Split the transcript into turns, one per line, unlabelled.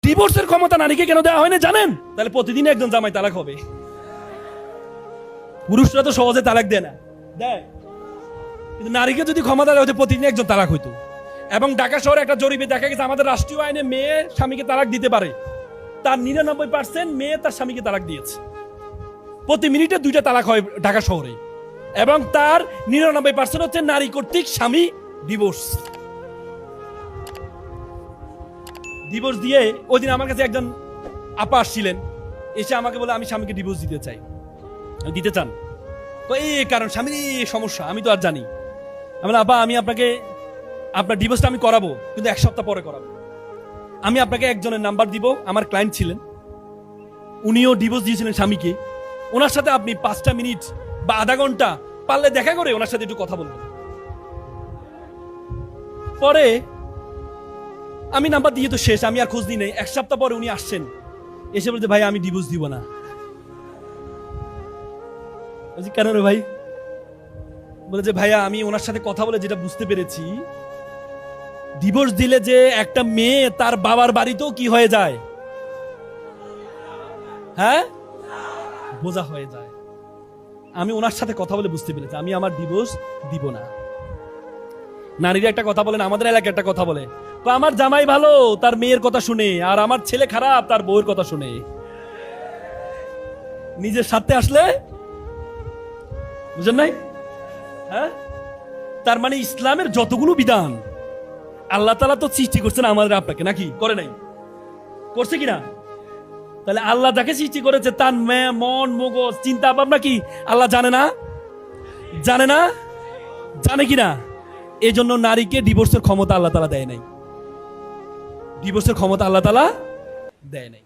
ডিভোর্সের ক্ষমতা নারীকে কেন দেওয়া হয় না জানেন? তাহলে প্রতিদিন একজন জামাই তালাক হবে। পুরুষরা তো সহজে তালাক দেয় না, দেয়, কিন্তু নারীকে যদি ক্ষমতা দেওয়া হতো প্রতিদিন একজন তালাক হইতো। এবং ঢাকা শহরে একটা জরিপে দেখা গেছে আমাদের রাষ্ট্রীয় আইনে মেয়ে স্বামীকে তালাক দিতে পারে, তার 99% মেয়ে তার স্বামীকে তালাক দিয়েছে। প্রতি মিনিটে 2টা তালাক হয় ঢাকা শহরে, এবং তার 99% হচ্ছে নারী কর্তৃক স্বামী ডিভোর্স। ডিভোর্স দিয়ে ওই দিন আমার কাছে একজন আপা আসছিলেন, এসে আমাকে বলে আমি স্বামীকে ডিভোর্স দিতে চাই। আমি দিতে চান তো এই কারণ স্বামীর এই সমস্যা, আমি তো আর জানি। আমি বলি আপা আমি আপনাকে আপনার ডিভোর্সটা আমি করাবো, কিন্তু 1 সপ্তাহ পরে করাবো। আমি আপনাকে একজনের নাম্বার দিব, আমার ক্লায়েন্ট ছিলেন, উনিও ডিভোর্স দিয়েছিলেন স্বামীকে। ওনার সাথে আপনি 5টা মিনিট বা আধা ঘন্টা পারলে দেখা করে ওনার সাথে একটু কথা বলবেন। পরে আমি নাম্বার দিয়ে তো শেষ, আমি আর খোঁজ দিই নাই। 1 সপ্তাহ পরে উনি আসছেন, এসে বলতে ভাই আমি ডিভোর্স দিব না। বলছি কেন রে ভাই? বলে যে ভাইয়া আমি ওনার সাথে কথা বলে যেটা বুঝতে পেরেছি, ডিভোর্স দিলে যে একটা মেয়ে তার বাবার বাড়িতেও কি হয়ে যায়, হ্যাঁ, বোঝা হয়ে যায়। আমি ওনার সাথে কথা বলে বুঝতে পেরেছি আমি আমার ডিভোর্স দিব না। নারীরা একটা কথা বলেন, আমাদের এলাকায় একটা কথা বলে, আমার জামাই ভালো তার মেয়ের কথা শুনে, আর আমার ছেলে খারাপ তার বউয়ের কথা শুনে। নিজের সাথে আসলে বুঝেন নাই? হ্যাঁ, তার মানে ইসলামের যতগুলো বিধান আল্লাহ তাআলা তো সৃষ্টি করছেন আমাদের আপনাকে, নাকি করে নাই? করছে কিনা? তাহলে আল্লাহ যাকে সৃষ্টি করেছে তার মন মগজ চিন্তা ভাবনা কি আল্লাহ জানে না? জানে না? জানে কিনা? এই জন্য নারীকে ডিভোর্সের ক্ষমতা আল্লাহ তাআলা দেয় নাই। ডিভোর্সের ক্ষমতা আল্লাহ তাআলা দেয় নাই।